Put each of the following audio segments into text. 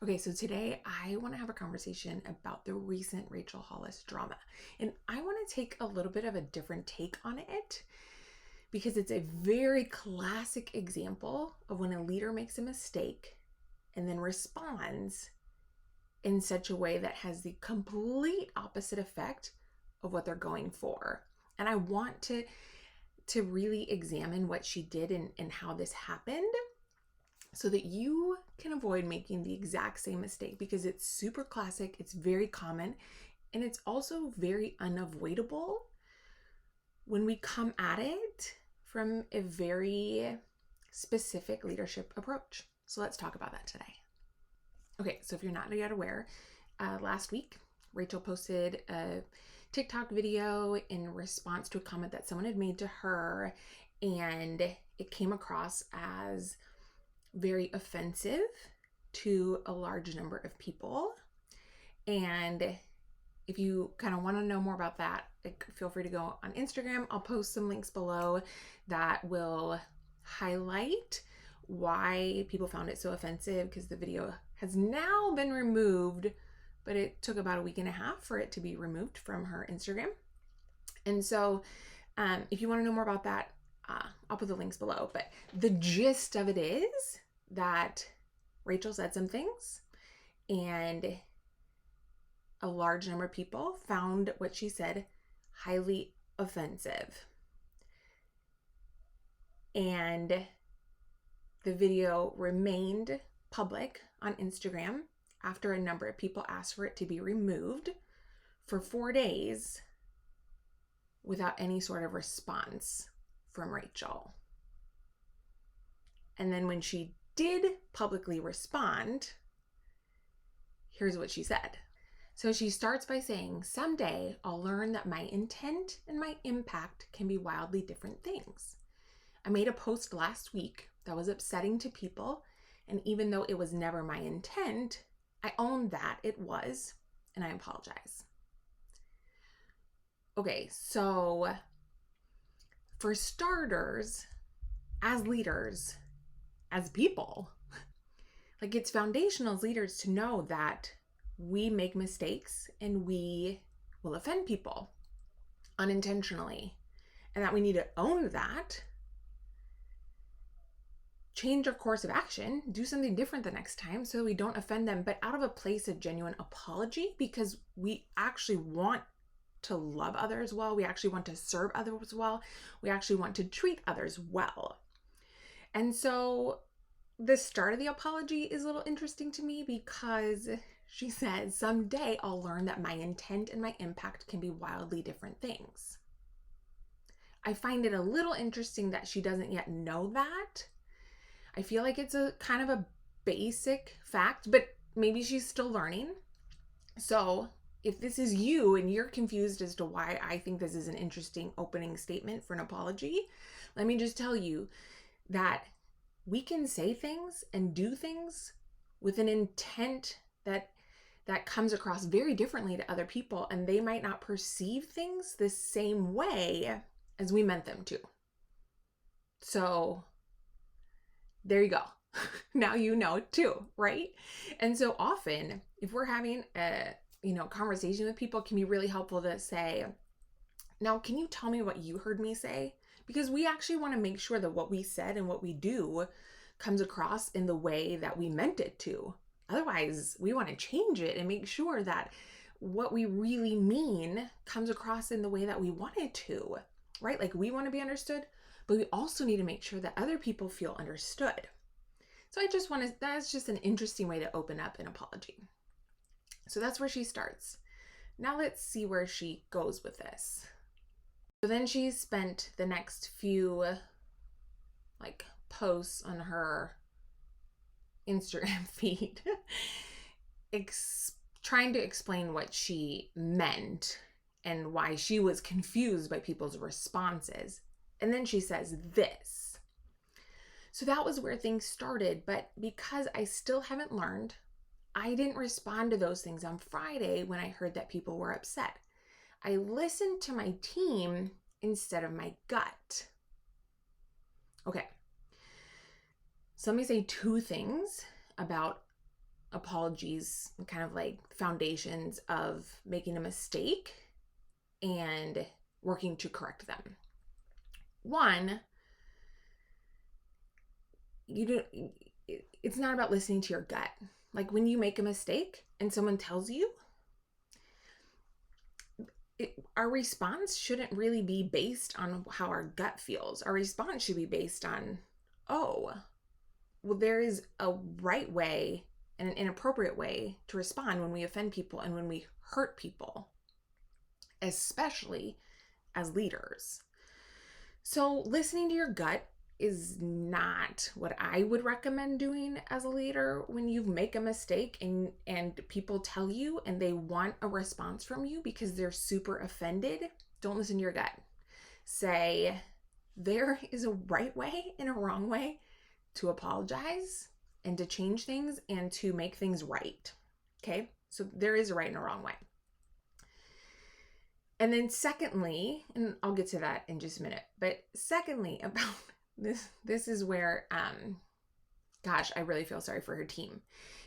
Okay, so today I want to have a conversation about the recent Rachel Hollis drama. And I want to take a little bit of a different take on it because it's a very classic example of when a leader makes a mistake and then responds in such a way that has the complete opposite effect of what they're going for. And I want to really examine what she did and how this happened, so that you can avoid making the exact same mistake, because it's super classic, it's very common, and it's also very unavoidable when we come at it from a very specific leadership approach. So let's talk about that today. Okay, so if you're not yet aware, last week Rachel posted a TikTok video in response to a comment that someone had made to her, and it came across as very offensive to a large number of people. And if you kind of want to know more about that, feel free to go on Instagram. I'll post some links below that will highlight why people found it so offensive, because the video has now been removed, but it took about a week and a half for it to be removed from her Instagram. And so if you want to know more about that, I'll put the links below. But the gist of it is that Rachel said some things, and a large number of people found what she said highly offensive. And the video remained public on Instagram after a number of people asked for it to be removed for 4 days without any sort of response from Rachel. And then when she did publicly respond, here's what she said. So she starts by saying, "Someday I'll learn that my intent and my impact can be wildly different things. I made a post last week that was upsetting to people, and even though it was never my intent, I own that it was, and I apologize." Okay, so for starters, as leaders, as people, like, it's foundational as leaders to know that we make mistakes and we will offend people unintentionally, and that we need to own that, change our course of action, do something different the next time so we don't offend them, but out of a place of genuine apology, because we actually want to love others well. We actually want to serve others well. We actually want to treat others well. And so the start of the apology is a little interesting to me, because she says, "Someday I'll learn that my intent and my impact can be wildly different things." I find it a little interesting that she doesn't yet know that. I feel like it's a kind of a basic fact, but maybe she's still learning. So if this is you and you're confused as to why I think this is an interesting opening statement for an apology, let me just tell you that we can say things and do things with an intent that comes across very differently to other people, and they might not perceive things the same way as we meant them to. So there you go. Now you know too, right? And so often, if we're having a conversation with people, it can be really helpful to say, "Now, can you tell me what you heard me say?" Because we actually want to make sure that what we said and what we do comes across in the way that we meant it to. Otherwise, we want to change it and make sure that what we really mean comes across in the way that we want it to, right? Like, we want to be understood, but we also need to make sure that other people feel understood. So that's just an interesting way to open up an apology. So that's where she starts. Now let's see where she goes with this. So then she spent the next few posts on her Instagram feed trying to explain what she meant and why she was confused by people's responses. And then she says this. So that was where things started, but because I still haven't learned, I didn't respond to those things on Friday when I heard that people were upset. I listened to my team instead of my gut. Okay. So let me say two things about apologies, kind of like foundations of making a mistake and working to correct them. One, it's not about listening to your gut. Like when you make a mistake and someone tells you, our response shouldn't really be based on how our gut feels. Our response should be based on, oh, well, there is a right way and an inappropriate way to respond when we offend people and when we hurt people, especially as leaders. So listening to your gut is not what I would recommend doing as a leader when you make a mistake and people tell you and they want a response from you because they're super offended. Don't listen to your gut. Say, there is a right way and a wrong way to apologize and to change things and to make things right. Okay? So there is a right and a wrong way. And then secondly, and I'll get to that in just a minute, but secondly about this is where, gosh, I really feel sorry for her team,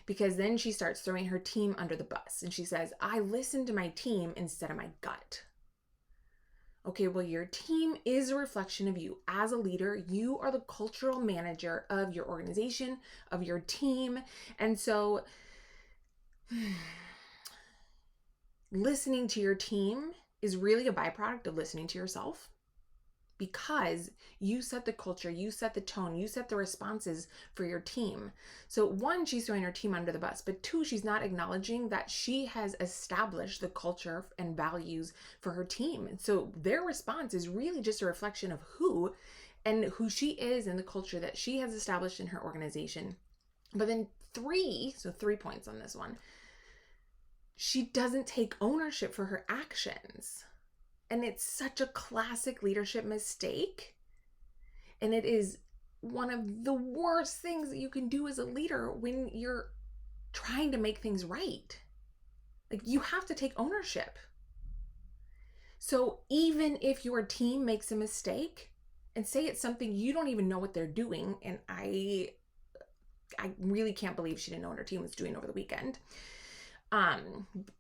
because then she starts throwing her team under the bus and she says, I listened to my team instead of my gut. Okay, well, your team is a reflection of you. As a leader, you are the cultural manager of your organization, of your team. And so listening to your team is really a byproduct of listening to yourself, because you set the culture, you set the tone, you set the responses for your team. So one, she's throwing her team under the bus, but two, she's not acknowledging that she has established the culture and values for her team. And so their response is really just a reflection of who she is and the culture that she has established in her organization. But then 3 points on this one. She doesn't take ownership for her actions. And it's such a classic leadership mistake. And it is one of the worst things that you can do as a leader when you're trying to make things right. Like, you have to take ownership. So even if your team makes a mistake, and say it's something you don't even know what they're doing, and I really can't believe she didn't know what her team was doing over the weekend.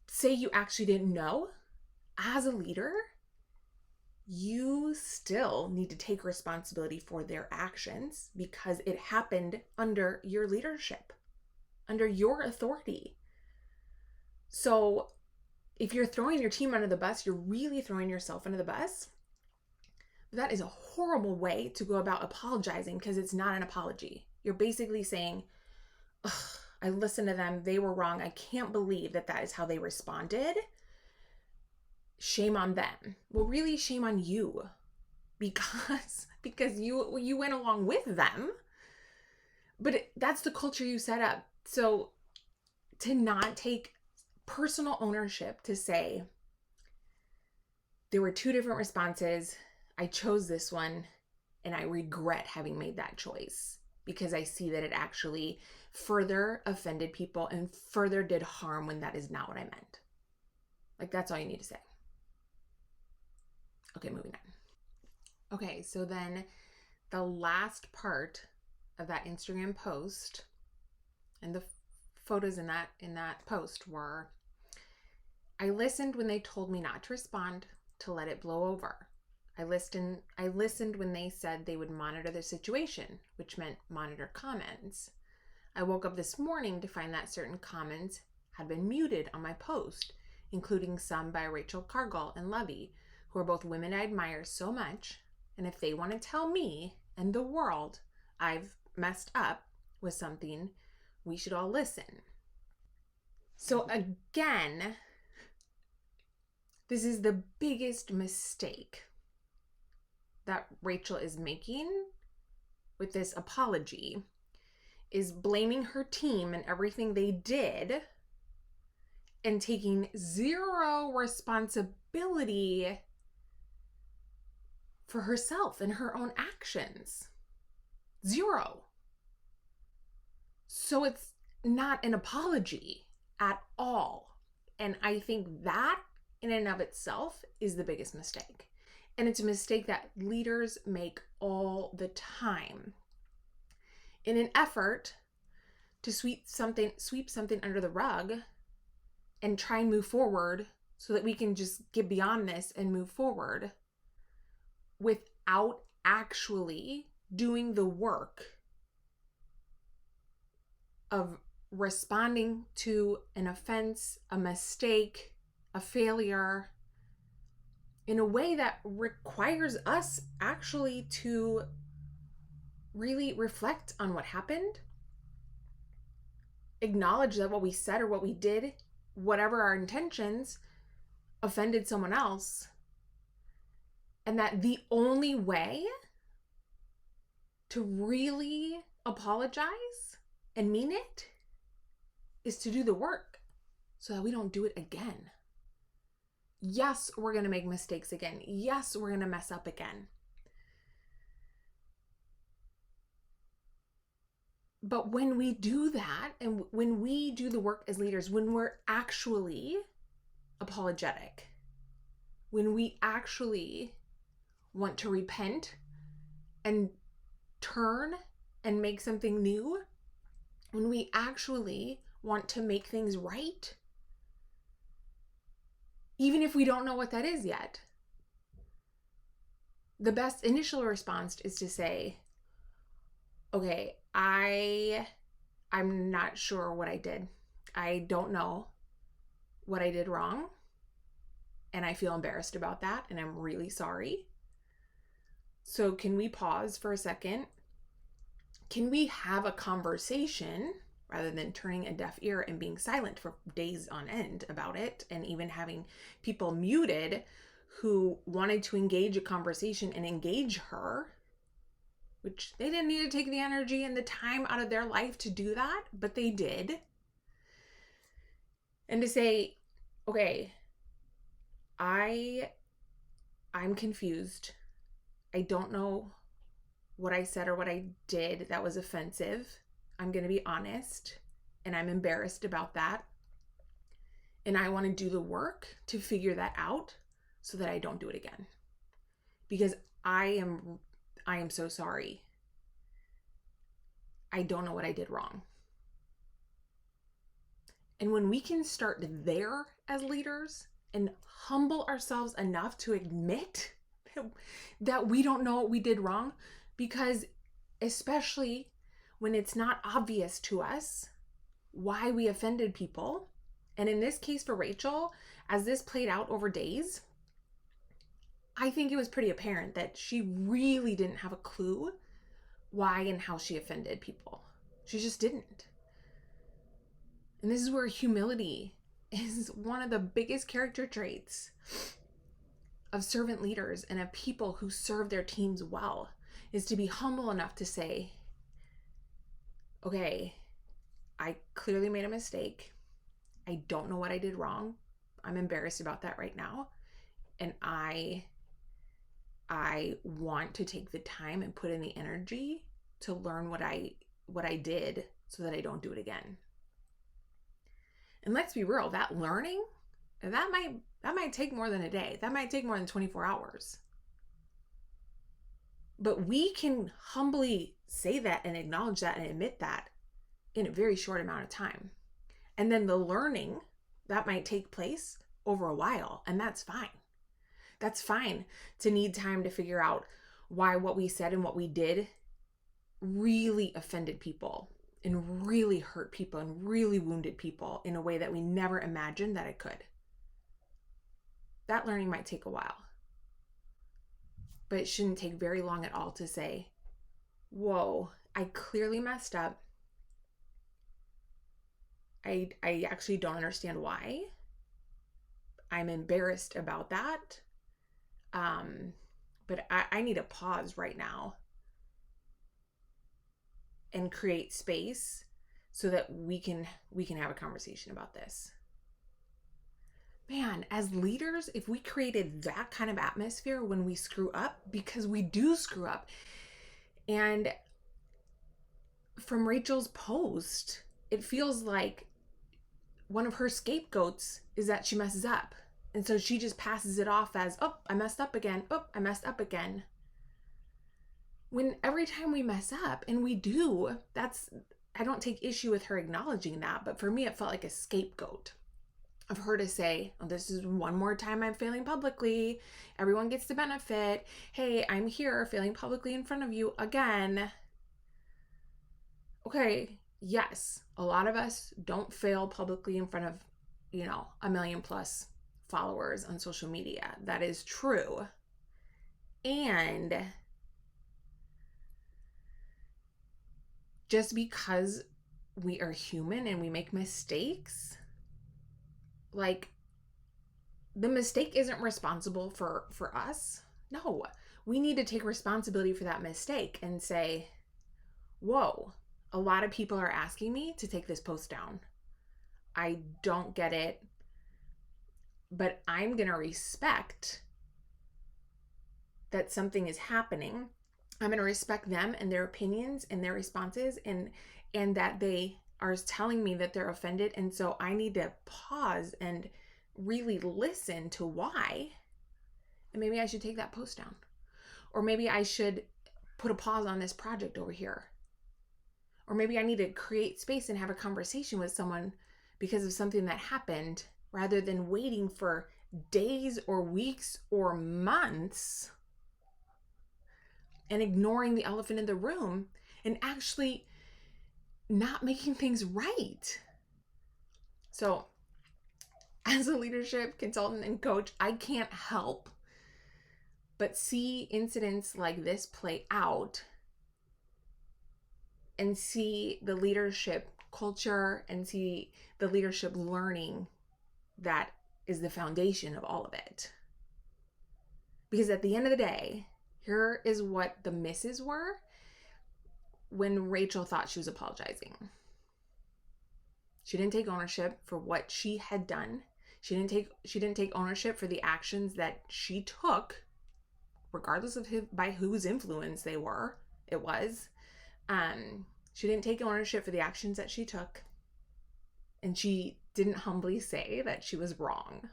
Say you actually didn't know, as a leader, you still need to take responsibility for their actions because it happened under your leadership, under your authority. So if you're throwing your team under the bus, you're really throwing yourself under the bus. That is a horrible way to go about apologizing, because it's not an apology. You're basically saying, I listened to them, they were wrong. I can't believe that is how they responded. Shame on them. Well, really, shame on you, because you went along with them, but that's the culture you set up. So to not take personal ownership, to say there were 2 different responses, I chose this one and I regret having made that choice because I see that it actually further offended people and further did harm when that is not what I meant. Like, that's all you need to say. Okay, moving on. Okay, so then the last part of that Instagram post, and the photos in that post were, I listened when they told me not to respond, to let it blow over. I listened when they said they would monitor the situation, which meant monitor comments. I woke up this morning to find that certain comments had been muted on my post, including some by Rachel Cargill and Levy, who are both women I admire so much. And if they want to tell me and the world I've messed up with something, we should all listen. So again, this is the biggest mistake that Rachel is making with this apology, is blaming her team and everything they did and taking zero responsibility for herself and her own actions. Zero. So it's not an apology at all. And I think that in and of itself is the biggest mistake. And it's a mistake that leaders make all the time in an effort to sweep something under the rug and try and move forward so that we can just get beyond this and move forward without actually doing the work of responding to an offense, a mistake, a failure in a way that requires us actually to really reflect on what happened, acknowledge that what we said or what we did, whatever our intentions, offended someone else, and that the only way to really apologize and mean it is to do the work so that we don't do it again. Yes, we're going to make mistakes again. Yes, we're going to mess up again. But when we do that, and when we do the work as leaders, when we're actually apologetic, when we actually want to repent and turn and make something new, when we actually want to make things right, even if we don't know what that is yet, the best initial response is to say, okay, I'm not sure what I did. I don't know what I did wrong. And I feel embarrassed about that. And I'm really sorry. So can we pause for a second? Can we have a conversation rather than turning a deaf ear and being silent for days on end about it, and even having people muted who wanted to engage a conversation and engage her, which they didn't need to take the energy and the time out of their life to do that, but they did. And to say, okay, I'm confused. I don't know what I said or what I did that was offensive. I'm going to be honest, and I'm embarrassed about that. And I want to do the work to figure that out so that I don't do it again. Because I am so sorry. I don't know what I did wrong. And when we can start there as leaders and humble ourselves enough to admit that we don't know what we did wrong, because especially when it's not obvious to us why we offended people, and in this case for Rachel, as this played out over days, I think it was pretty apparent that she really didn't have a clue why and how she offended people. She just didn't. And this is where humility is one of the biggest character traits of servant leaders and of people who serve their teams well, is to be humble enough to say, okay, I clearly made a mistake. I don't know what I did wrong. I'm embarrassed about that right now. And I want to take the time and put in the energy to learn what I did so that I don't do it again. And let's be real, that learning, that might take more than a day. That might take more than 24 hours. But we can humbly say that and acknowledge that and admit that in a very short amount of time. And then the learning, that might take place over a while, and that's fine. That's fine to need time to figure out why what we said and what we did really offended people and really hurt people and really wounded people in a way that we never imagined that it could. That learning might take a while. But it shouldn't take very long at all to say, whoa, I clearly messed up. I actually don't understand why. I'm embarrassed about that. But I need to pause right now and create space so that we can have a conversation about this. Man, as leaders, if we created that kind of atmosphere when we screw up, because we do screw up. And from Rachel's post, it feels like one of her scapegoats is that she messes up. And so she just passes it off as, oh, I messed up again. Oh, I messed up again. When every time we mess up, and we do, that's I don't take issue with her acknowledging that, but for me, it felt like a scapegoat of her to say, oh, this is one more time I'm failing publicly. Everyone gets the benefit. Hey, I'm here failing publicly in front of you again. Okay, yes, a lot of us don't fail publicly in front of, 1 million+ followers on social media. That is true. And just because we are human and we make mistakes, like, the mistake isn't responsible for us. No, we need to take responsibility for that mistake and say, whoa, a lot of people are asking me to take this post down. I don't get it, but I'm going to respect that something is happening. I'm going to respect them and their opinions and their responses, and that they are telling me that they're offended. And so I need to pause and really listen to why. And maybe I should take that post down. Or maybe I should put a pause on this project over here. Or maybe I need to create space and have a conversation with someone because of something that happened, rather than waiting for days or weeks or months and ignoring the elephant in the room and actually not making things right. So, as a leadership consultant and coach, I can't help but see incidents like this play out and see the leadership culture and see the leadership learning that is the foundation of all of it. Because at the end of the day, here is what the misses were when Rachel thought she was apologizing. She didn't take ownership for what she had done. She didn't take ownership for the actions that she took, regardless of by whose influence it was. She didn't take ownership for the actions that she took. And she didn't humbly say that she was wrong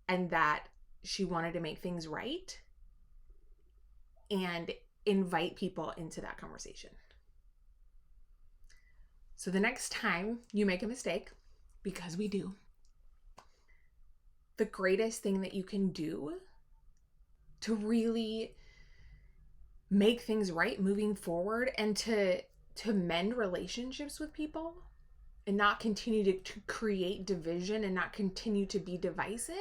and that she wanted to make things right and invite people into that conversation. So the next time you make a mistake, because we do, the greatest thing that you can do to really make things right moving forward and to mend relationships with people and not continue to create division and not continue to be divisive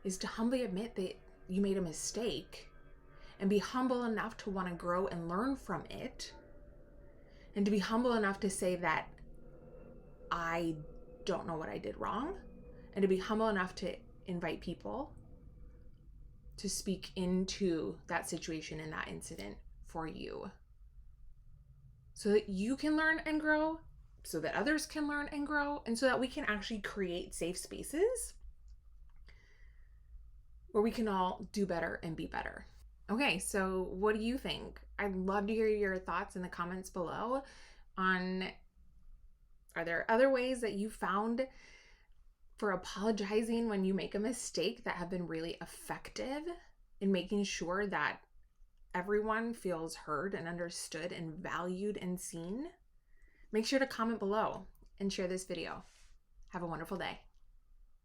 is to humbly admit that you made a mistake and be humble enough to want to grow and learn from it, and to be humble enough to say that I don't know what I did wrong, and to be humble enough to invite people to speak into that situation and that incident for you, so that you can learn and grow, so that others can learn and grow, and so that we can actually create safe spaces where we can all do better and be better. Okay, so what do you think? I'd love to hear your thoughts in the comments below on, are there other ways that you found for apologizing when you make a mistake that have been really effective in making sure that everyone feels heard and understood and valued and seen? Make sure to comment below and share this video. Have a wonderful day.